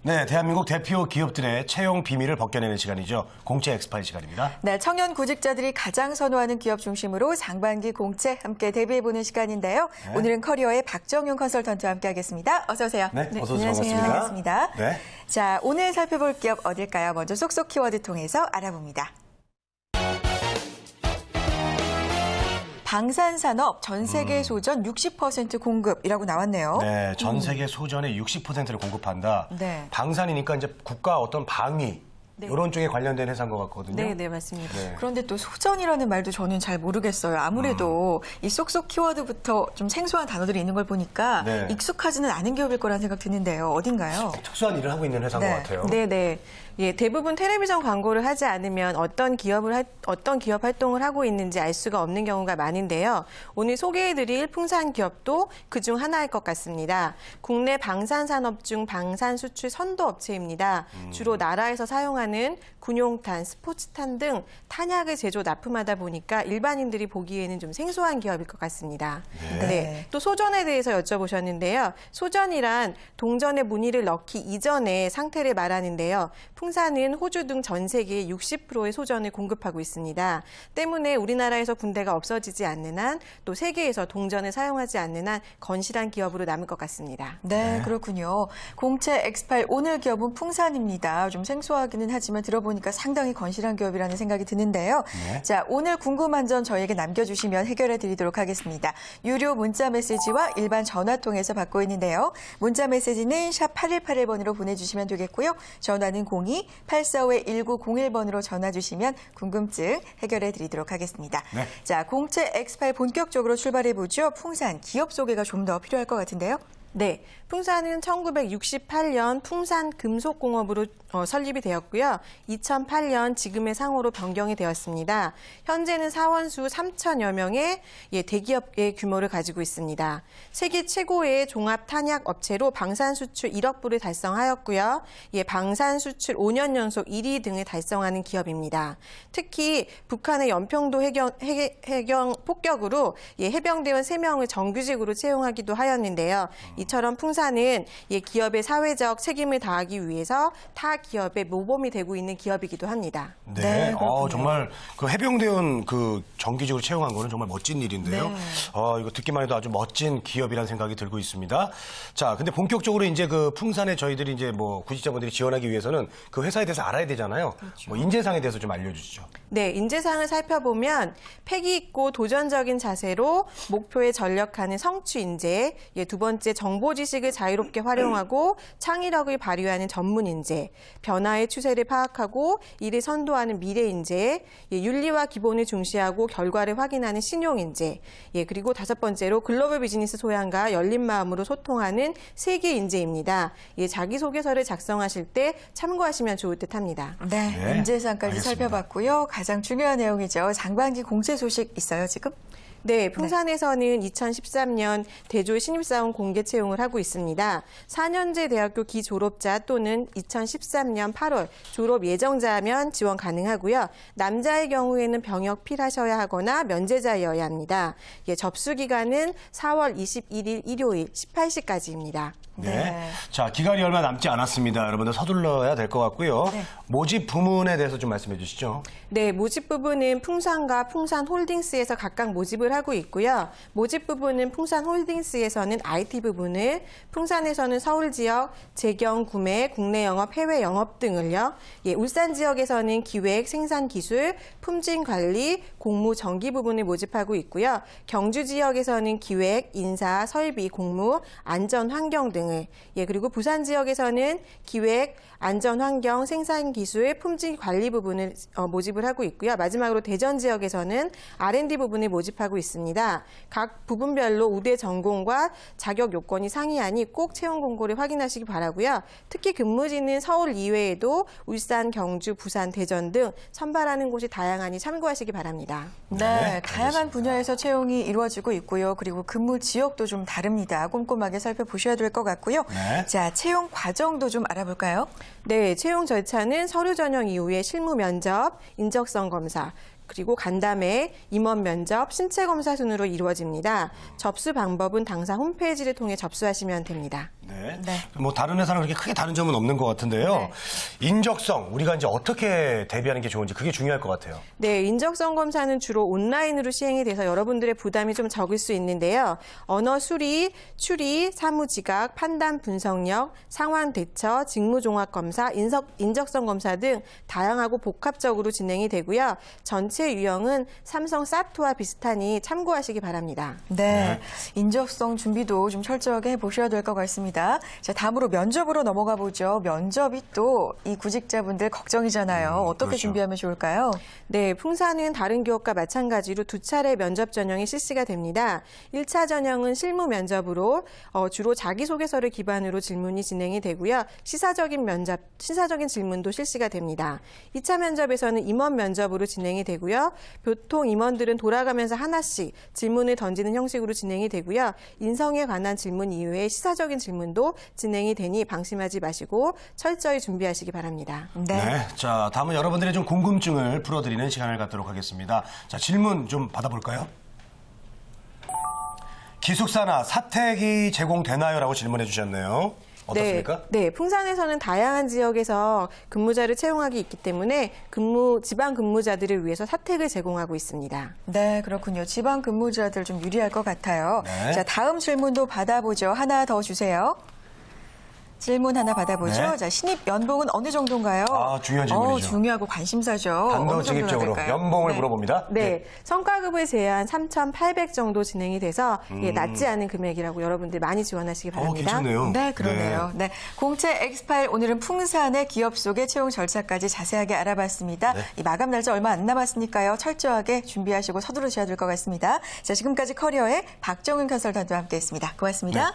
네, 대한민국 대표 기업들의 채용 비밀을 벗겨내는 시간이죠. 공채 엑스파일 시간입니다. 네, 청년 구직자들이 가장 선호하는 기업 중심으로 상반기 공채 함께 대비해보는 시간인데요. 네. 오늘은 커리어의 박정윤 컨설턴트와 함께하겠습니다. 어서 오세요. 네, 어서 오세요. 안녕하세요. 반갑습니다. 네. 자, 오늘 살펴볼 기업 어딜까요? 먼저 쏙쏙 키워드 통해서 알아봅니다. 방산산업 전 세계 소전 60% 공급이라고 나왔네요. 네, 전 세계 소전의 60%를 공급한다. 네. 방산이니까 이제 국가 어떤 방위 네. 이런 쪽에 관련된 회사인 것 같거든요. 네, 맞습니다. 네. 그런데 또 소전이라는 말도 저는 잘 모르겠어요. 아무래도 이 쏙쏙 키워드부터 좀 생소한 단어들이 있는 걸 보니까 네. 익숙하지는 않은 기업일 거라는 생각 드는데요. 어딘가요? 특수한 일을 하고 있는 회사인 네. 것 같아요. 네. 예, 대부분 텔레비전 광고를 하지 않으면 어떤 기업 활동을 하고 있는지 알 수가 없는 경우가 많은데요. 오늘 소개해드릴 풍산 기업도 그중 하나일 것 같습니다. 국내 방산산업 중 방산 수출 선도 업체입니다. 주로 나라에서 사용하는 군용탄, 스포츠탄 등 탄약을 제조 납품하다 보니까 일반인들이 보기에는 좀 생소한 기업일 것 같습니다. 네. 또 소전에 대해서 여쭤보셨는데요. 소전이란 동전에 무늬를 넣기 이전의 상태를 말하는데요. 풍산은 호주 등 전 세계의 60%의 소전을 공급하고 있습니다. 때문에 우리나라에서 군대가 없어지지 않는 한 또 세계에서 동전을 사용하지 않는 한 건실한 기업으로 남을 것 같습니다. 네, 그렇군요. 공채 엑스파일 오늘 기업은 풍산입니다. 좀 생소하기는 하지만 들어보니까 상당히 건실한 기업이라는 생각이 드는데요. 네. 자, 오늘 궁금한 점 저에게 남겨주시면 해결해 드리도록 하겠습니다. 유료 문자 메시지와 일반 전화 통해서 받고 있는데요. 문자 메시지는 샵 8181번으로 보내주시면 되겠고요. 전화는 02-845-1901번으로 전화 주시면 궁금증 해결해 드리도록 하겠습니다. 네. 자, 공채 엑스파일 본격적으로 출발해 보죠. 풍산 기업 소개가 좀 더 필요할 것 같은데요. 네, 풍산은 1968년 풍산금속공업으로 설립이 되었고요. 2008년 지금의 상호로 변경이 되었습니다. 현재는 사원수 3천여 명의 대기업의 규모를 가지고 있습니다. 세계 최고의 종합 탄약 업체로 방산 수출 1억 불을 달성하였고요. 방산 수출 5년 연속 1위 등을 달성하는 기업입니다. 특히 북한의 연평도 해경 폭격으로 해병대원 3명을 정규직으로 채용하기도 하였는데요. 이처럼 풍산은 기업의 사회적 책임을 다하기 위해서 타 기업의 모범이 되고 있는 기업이기도 합니다. 네, 그렇군요. 정말 그 해병대원 그 정규직으로 채용한 거는 정말 멋진 일인데요. 네. 이거 듣기만 해도 아주 멋진 기업이라는 생각이 들고 있습니다. 자, 근데 본격적으로 이제 그 풍산에 저희들이 이제 뭐 구직자분들이 지원하기 위해서는 그 회사에 대해서 알아야 되잖아요. 그렇죠. 뭐 인재상에 대해서 좀 알려주시죠. 네, 인재상을 살펴보면 패기 있고 도전적인 자세로 목표에 전력하는 성취 인재, 두 번째 정보 지식을 자유롭게 활용하고 창의력을 발휘하는 전문 인재, 변화의 추세를 파악하고 이를 선도하는 미래 인재, 윤리와 기본을 중시하고 결과를 확인하는 신용 인재, 그리고 5번째로 글로벌 비즈니스 소양과 열린 마음으로 소통하는 세계 인재입니다. 자기소개서를 작성하실 때 참고하시면 좋을 듯합니다. 네, 네, 인재상까지 알겠습니다. 살펴봤고요. 가장 중요한 내용이죠. 상반기 공채 소식 있어요, 지금? 네, 풍산에서는 2013년 대졸 신입사원 공개 채용을 하고 있습니다. 4년제 대학교 기졸업자 또는 2013년 8월 졸업 예정자면 지원 가능하고요. 남자의 경우에는 병역 필하셔야 하거나 면제자여야 합니다. 접수 기간은 4월 21일 일요일 18시까지입니다. 네. 자, 기간이 얼마 남지 않았습니다. 여러분들 서둘러야 될 것 같고요. 네. 모집 부문에 대해서 좀 말씀해 주시죠. 네, 모집 부분은 풍산과 풍산홀딩스에서 각각 모집을 하고 있고요. 모집 부분은 풍산홀딩스에서는 IT 부분을, 풍산에서는 서울 지역, 재경, 구매, 국내 영업, 해외 영업 등을요. 울산 지역에서는 기획, 생산 기술, 품질 관리, 공무, 정기 부분을 모집하고 있고요. 경주 지역에서는 기획, 인사, 설비, 공무, 안전, 환경 등을, 그리고 부산 지역에서는 기획, 안전, 환경, 생산 기술, 품질 관리 부분을 모집을 하고 있고요. 마지막으로 대전 지역에서는 R&D 부분을 모집하고 있습니다. 각 부분별로 우대 전공과 자격 요건이 상이하니 꼭 채용 공고를 확인하시기 바라고요. 특히 근무지는 서울 이외에도 울산, 경주, 부산, 대전 등 선발하는 곳이 다양하니 참고하시기 바랍니다. 네, 네, 다양한 알겠습니다. 분야에서 채용이 이루어지고 있고요. 그리고 근무 지역도 좀 다릅니다. 꼼꼼하게 살펴보셔야 될 것 같고요. 네. 자, 채용 과정도 좀 알아볼까요? 네, 채용 절차는 서류 전형 이후에 실무 면접, 인적성 검사, 그리고 간담회, 임원 면접, 신체 검사 순으로 이루어집니다. 접수 방법은 당사 홈페이지를 통해 접수하시면 됩니다. 네. 네. 뭐 다른 회사랑 그렇게 크게 다른 점은 없는 것 같은데요. 네. 인적성 우리가 이제 어떻게 대비하는 게 좋은지 그게 중요할 것 같아요. 네, 인적성 검사는 주로 온라인으로 시행이 돼서 여러분들의 부담이 좀 적을 수 있는데요. 언어 수리, 추리, 사무 지각, 판단 분석력, 상황 대처, 직무 종합 검사, 인적성 검사 등 다양하고 복합적으로 진행이 되고요. 전체 유형은 삼성 사토와 비슷하니 참고하시기 바랍니다. 네. 인적성 준비도 좀 철저하게 해보셔야 될 것 같습니다. 자, 다음으로 면접으로 넘어가 보죠. 면접이 또 이 구직자분들 걱정이잖아요. 어떻게 그렇죠. 준비하면 좋을까요? 네, 풍사는 다른 기업과 마찬가지로 두 차례 면접 전형이 실시가 됩니다. 1차 전형은 실무 면접으로 주로 자기소개서를 기반으로 질문이 진행이 되고요. 시사적인 질문도 실시가 됩니다. 2차 면접에서는 임원 면접으로 진행이 되고요. 보통 임원들은 돌아가면서 하나씩 질문을 던지는 형식으로 진행이 되고요. 인성에 관한 질문 이외에 시사적인 질문도 진행이 되니 방심하지 마시고 철저히 준비하시기 바랍니다. 네. 자, 다음은 여러분들의 좀 궁금증을 풀어드리는 시간을 갖도록 하겠습니다. 자, 질문 좀 받아볼까요? 기숙사나 사택이 제공되나요? 라고 질문해 주셨네요. 어떻습니까? 네, 풍산에서는 다양한 지역에서 근무자를 채용하기 있기 때문에 지방 근무자들을 위해서 사택을 제공하고 있습니다. 네, 그렇군요. 지방 근무자들 좀 유리할 것 같아요. 네. 자, 다음 질문도 받아보죠. 하나 더 주세요. 질문 하나 받아보죠. 네. 자, 신입 연봉은 어느 정도인가요? 아, 중요한 질문이죠. 중요하고 관심사죠. 어느 정도나 단도직입적으로 될까요? 연봉을 네. 물어봅니다. 네, 성과급을 제한 3,800 정도 진행이 돼서 낮지 않은 금액이라고 여러분들 많이 지원하시기 바랍니다. 괜찮네요. 네, 그러네요. 네. 공채 엑스파일 오늘은 풍산의 기업 속의 채용 절차까지 자세하게 알아봤습니다. 네. 이 마감 날짜 얼마 안 남았으니까요. 철저하게 준비하시고 서두르셔야 될 것 같습니다. 자, 지금까지 커리어의 박정은 컨설턴트와 함께했습니다. 고맙습니다. 네,